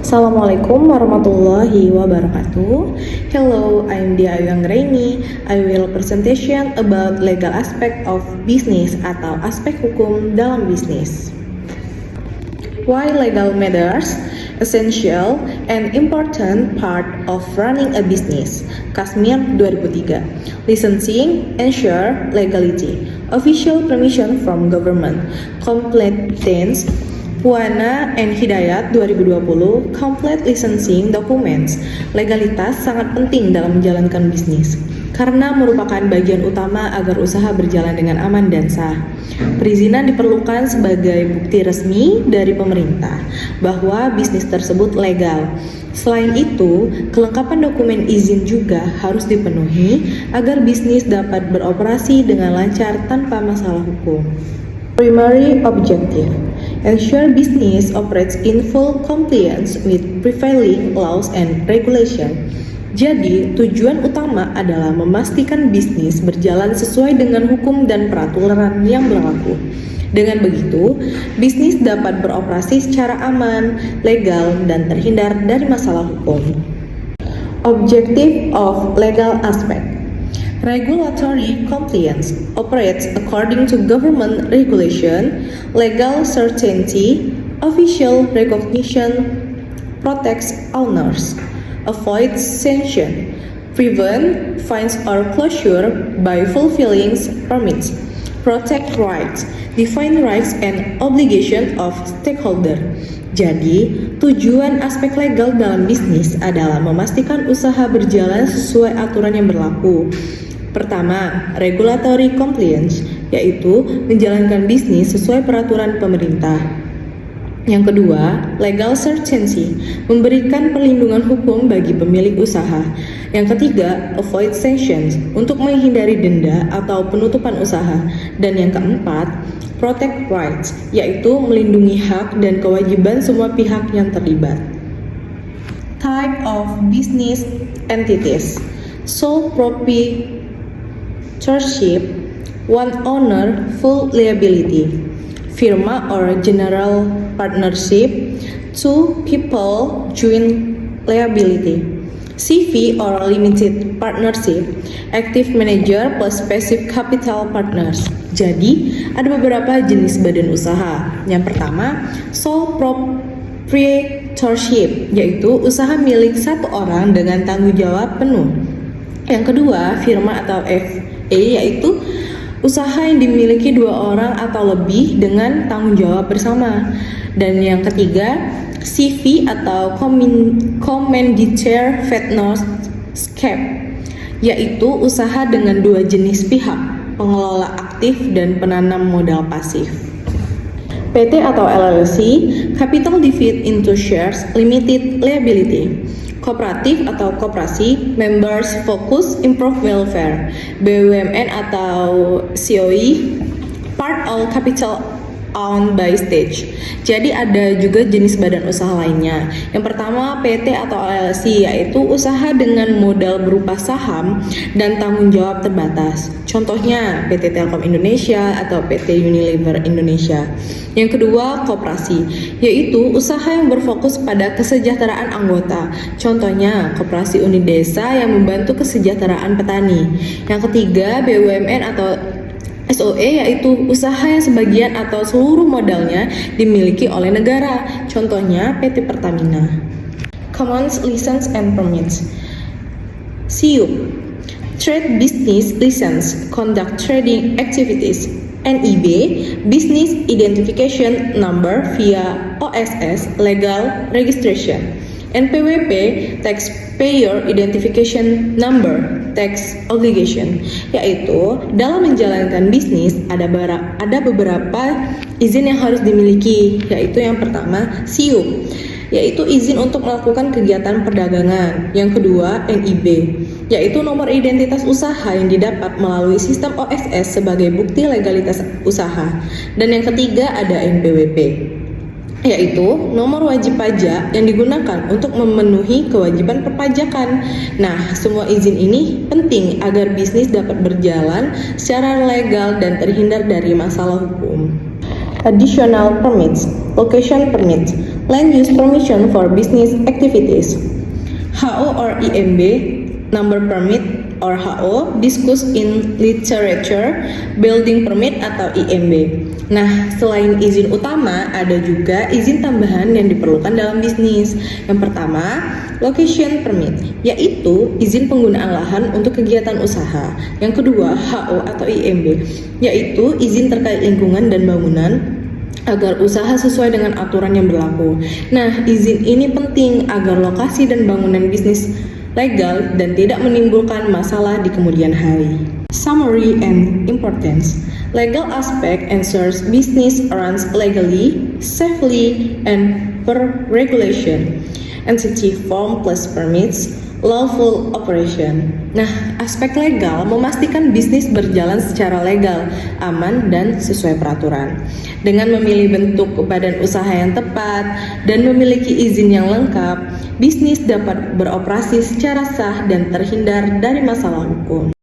Assalamualaikum warahmatullahi wabarakatuh. Hello, I'm Dia Anggraini. I will presentation about legal aspect of business atau aspek hukum dalam bisnis. Why legal matters? Essential and important part of running a business. Kashmir 2003. Licensing, ensure legality. Official permission from government. Competence. Puana and Hidayat 2020, Complete Licensing Documents. Legalitas sangat penting dalam menjalankan bisnis karena merupakan bagian utama agar usaha berjalan dengan aman dan sah. Perizinan diperlukan sebagai bukti resmi dari pemerintah bahwa bisnis tersebut legal. Selain itu, kelengkapan dokumen izin juga harus dipenuhi agar bisnis dapat beroperasi dengan lancar tanpa masalah hukum. Primary objective: ensure business operates in full compliance with prevailing laws and regulation. Jadi, tujuan utama adalah memastikan bisnis berjalan sesuai dengan hukum dan peraturan yang berlaku. Dengan begitu, bisnis dapat beroperasi secara aman, legal, dan terhindar dari masalah hukum. Objective of legal aspect: regulatory compliance operates according to government regulation, legal certainty, official recognition, protects owners, avoids sanction, prevent fines or closure by fulfilling permits, protect rights, define rights and obligation of stakeholder. Jadi, tujuan aspek legal dalam bisnis adalah memastikan usaha berjalan sesuai aturan yang berlaku. Pertama, regulatory compliance, yaitu menjalankan bisnis sesuai peraturan pemerintah. Yang kedua, legal certainty, memberikan perlindungan hukum bagi pemilik usaha. Yang ketiga, avoid sanctions, untuk menghindari denda atau penutupan usaha. Dan yang keempat, protect rights, yaitu melindungi hak dan kewajiban semua pihak yang terlibat. Type of business entities: sole proprietorship, one owner, full liability. Firma or general partnership, two people, joint liability. CV or limited partnership, active manager plus passive capital partners. Jadi, ada beberapa jenis badan usaha. Yang pertama, sole proprietorship, yaitu usaha milik satu orang dengan tanggung jawab penuh. Yang kedua, firma atau FA, yaitu usaha yang dimiliki dua orang atau lebih dengan tanggung jawab bersama. Dan yang ketiga, CV atau Commanditaire Partnership, yaitu usaha dengan dua jenis pihak, pengelola aktif dan penanam modal pasif. PT atau LLC, Capital Divided into Shares, Limited Liability. Kooperatif atau koperasi, Members Focus Improve Welfare. BUMN atau COI, Part All Capital Owned by Stage. Jadi ada juga jenis badan usaha lainnya. Yang pertama, PT atau LLC, yaitu usaha dengan modal berupa saham dan tanggung jawab terbatas. Contohnya PT Telkom Indonesia atau PT Unilever Indonesia. Yang kedua, koperasi, yaitu usaha yang berfokus pada kesejahteraan anggota. Contohnya, koperasi unit desa yang membantu kesejahteraan petani. Yang ketiga, BUMN atau SOE, yaitu usaha yang sebagian atau seluruh modalnya dimiliki oleh negara. Contohnya PT Pertamina. Common License and Permits. CUP, Trade Business License, Conduct Trading Activities. NIB, Business Identification Number via OSS, Legal Registration. NPWP, Taxpayer Identification Number, Tax Obligation, yaitu dalam menjalankan bisnis ada beberapa izin yang harus dimiliki, yaitu yang pertama CUP, yaitu izin untuk melakukan kegiatan perdagangan. Yang kedua, NIB, yaitu nomor identitas usaha yang didapat melalui sistem OSS sebagai bukti legalitas usaha. Dan yang ketiga ada NPWP, yaitu nomor wajib pajak yang digunakan untuk memenuhi kewajiban perpajakan. Nah, semua izin ini penting agar bisnis dapat berjalan secara legal dan terhindar dari masalah hukum. Additional permits, location permits. Land Use Permission for Business Activities. HO or IMB, Number Permit or HO, discussed in literature, Building Permit atau IMB. Nah, selain izin utama, ada juga izin tambahan yang diperlukan dalam bisnis. Yang pertama, Location Permit, yaitu izin penggunaan lahan untuk kegiatan usaha. Yang kedua, HO atau IMB, yaitu izin terkait lingkungan dan bangunan agar usaha sesuai dengan aturan yang berlaku. Nah, izin ini penting agar lokasi dan bangunan bisnis legal dan tidak menimbulkan masalah di kemudian hari. Summary and importance. Legal aspect ensures business runs legally, safely, and per regulation. Entity form plus permits, lawful operation. Nah, aspek legal memastikan bisnis berjalan secara legal, aman, dan sesuai peraturan. Dengan memilih bentuk badan usaha yang tepat dan memiliki izin yang lengkap, bisnis dapat beroperasi secara sah dan terhindar dari masalah hukum.